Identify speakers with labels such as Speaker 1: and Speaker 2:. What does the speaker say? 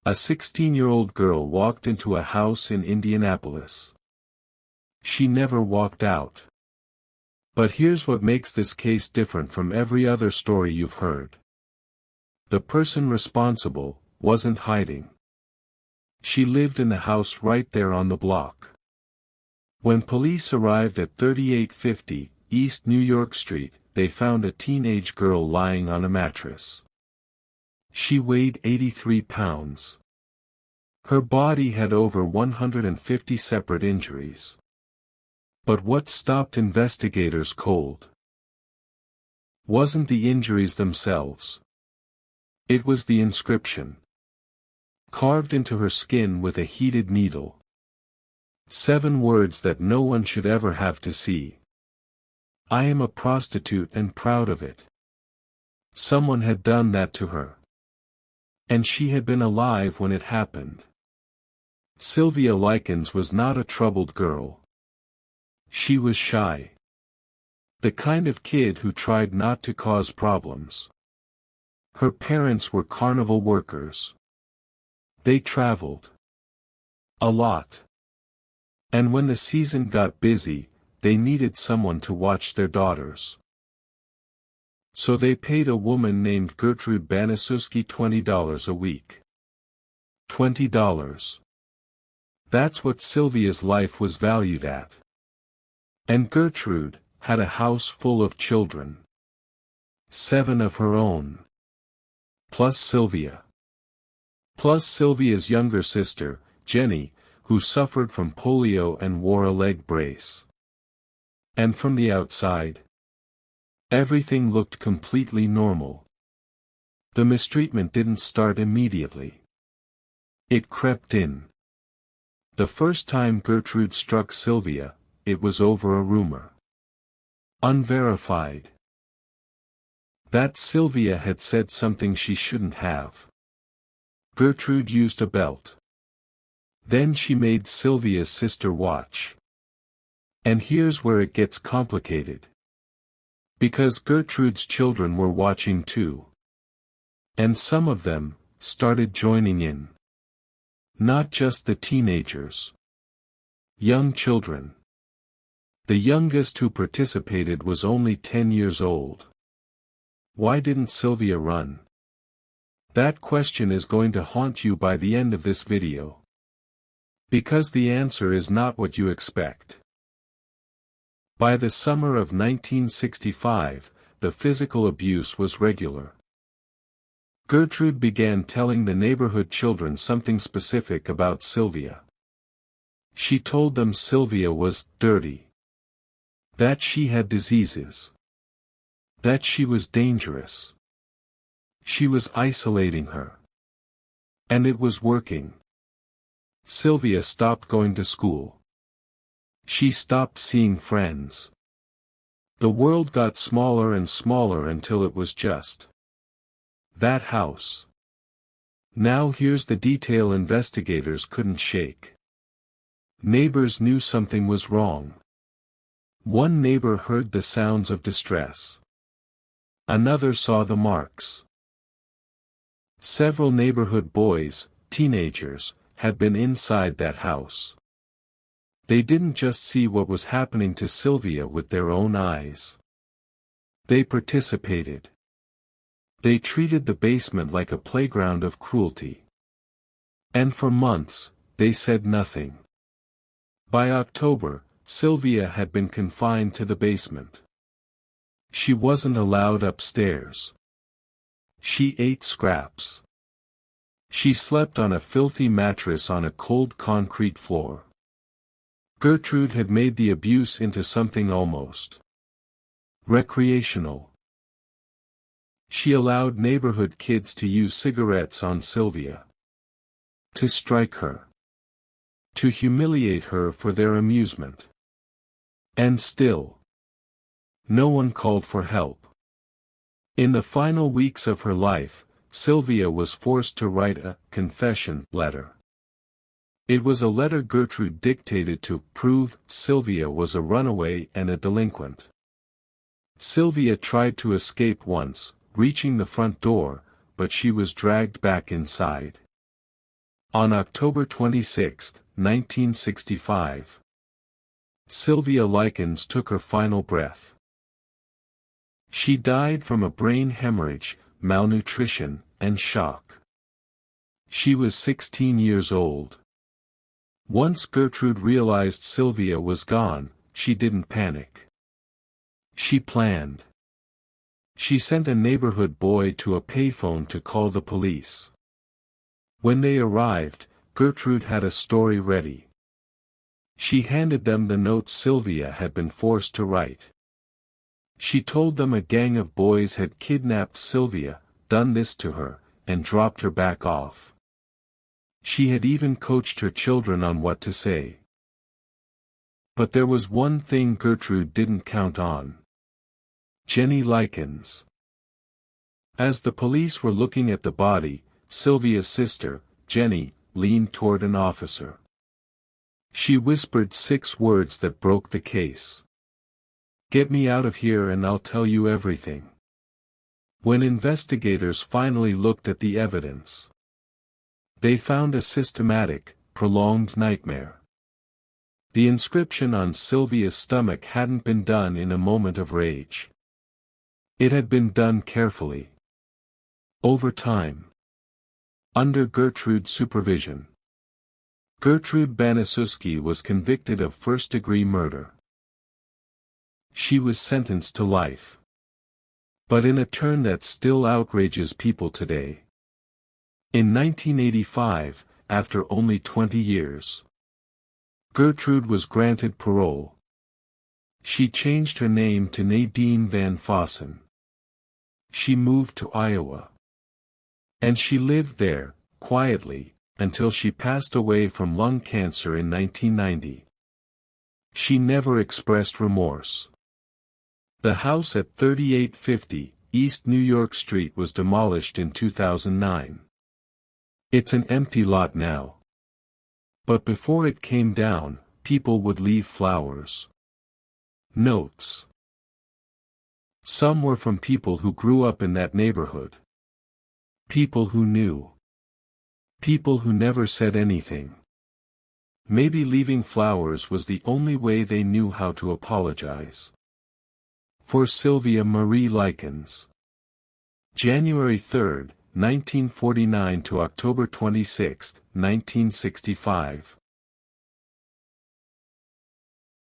Speaker 1: A 16-year-old girl walked into a house in Indianapolis. She never walked out. But here's what makes this case different from every other story you've heard. The person responsible wasn't hiding. She lived in the house right there on the block. When police arrived at 3850 East New York Street, they found a teenage girl lying on a mattress. She weighed 83 pounds. Her body had over 150 separate injuries. But what stopped investigators cold wasn't the injuries themselves. It was the inscription, carved into her skin with a heated needle. 7 words that no one should ever have to see. I am a prostitute and proud of it. Someone had done that to her. And she had been alive when it happened. Sylvia Likens was not a troubled girl. She was shy. The kind of kid who tried not to cause problems. Her parents were carnival workers. They traveled a lot. And when the season got busy, they needed someone to watch their daughters. So they paid a woman named Gertrude Banaszewski $20 a week. $20. That's what Sylvia's life was valued at. And Gertrude had a house full of children. 7 of her own. Plus Sylvia. Plus Sylvia's younger sister, Jenny, who suffered from polio and wore a leg brace. And from the outside, everything looked completely normal. The mistreatment didn't start immediately. It crept in. The first time Gertrude struck Sylvia, it was over a rumor. Unverified. That Sylvia had said something she shouldn't have. Gertrude used a belt. Then she made Sylvia's sister watch. And here's where it gets complicated. Because Gertrude's children were watching too. And some of them started joining in. Not just the teenagers. Young children. The youngest who participated was only 10 years old. Why didn't Sylvia run? That question is going to haunt you by the end of this video. Because the answer is not what you expect. By the summer of 1965, the physical abuse was regular. Gertrude began telling the neighborhood children something specific about Sylvia. She told them Sylvia was dirty. That she had diseases. That she was dangerous. She was isolating her. And it was working. Sylvia stopped going to school. She stopped seeing friends. The world got smaller and smaller until it was just that house. Now here's the detail investigators couldn't shake. Neighbors knew something was wrong. One neighbor heard the sounds of distress. Another saw the marks. Several neighborhood boys, teenagers, had been inside that house. They didn't just see what was happening to Sylvia with their own eyes. They participated. They treated the basement like a playground of cruelty. And for months, they said nothing. By October, Sylvia had been confined to the basement. She wasn't allowed upstairs. She ate scraps. She slept on a filthy mattress on a cold concrete floor. Gertrude had made the abuse into something almost recreational. She allowed neighborhood kids to use cigarettes on Sylvia. To strike her. To humiliate her for their amusement. And still, no one called for help. In the final weeks of her life, Sylvia was forced to write a confession letter. It was a letter Gertrude dictated to prove Sylvia was a runaway and a delinquent. Sylvia tried to escape once, reaching the front door, but she was dragged back inside. On October 26, 1965, Sylvia Likens took her final breath. She died from a brain hemorrhage, malnutrition, and shock. She was 16 years old. Once Gertrude realized Sylvia was gone, she didn't panic. She planned. She sent a neighborhood boy to a payphone to call the police. When they arrived, Gertrude had a story ready. She handed them the note Sylvia had been forced to write. She told them a gang of boys had kidnapped Sylvia, done this to her, and dropped her back off. She had even coached her children on what to say. But there was one thing Gertrude didn't count on. Jenny Likens. As the police were looking at the body, Sylvia's sister, Jenny, leaned toward an officer. She whispered 6 words that broke the case. "Get me out of here and I'll tell you everything." When investigators finally looked at the evidence, they found a systematic, prolonged nightmare. The inscription on Sylvia's stomach hadn't been done in a moment of rage. It had been done carefully. Over time. Under Gertrude's supervision. Gertrude Banaszewski was convicted of first-degree murder. She was sentenced to life. But in a turn that still outrages people today. In 1985, after only 20 years, Gertrude was granted parole. She changed her name to Nadine Van Fossen. She moved to Iowa. And she lived there, quietly, until she passed away from lung cancer in 1990. She never expressed remorse. The house at 3850 East New York Street was demolished in 2009. It's an empty lot now. But before it came down, people would leave flowers. Notes. Some were from people who grew up in that neighborhood. People who knew. People who never said anything. Maybe leaving flowers was the only way they knew how to apologize. For Sylvia Marie Likens. January 3, 1949 to October 26, 1965.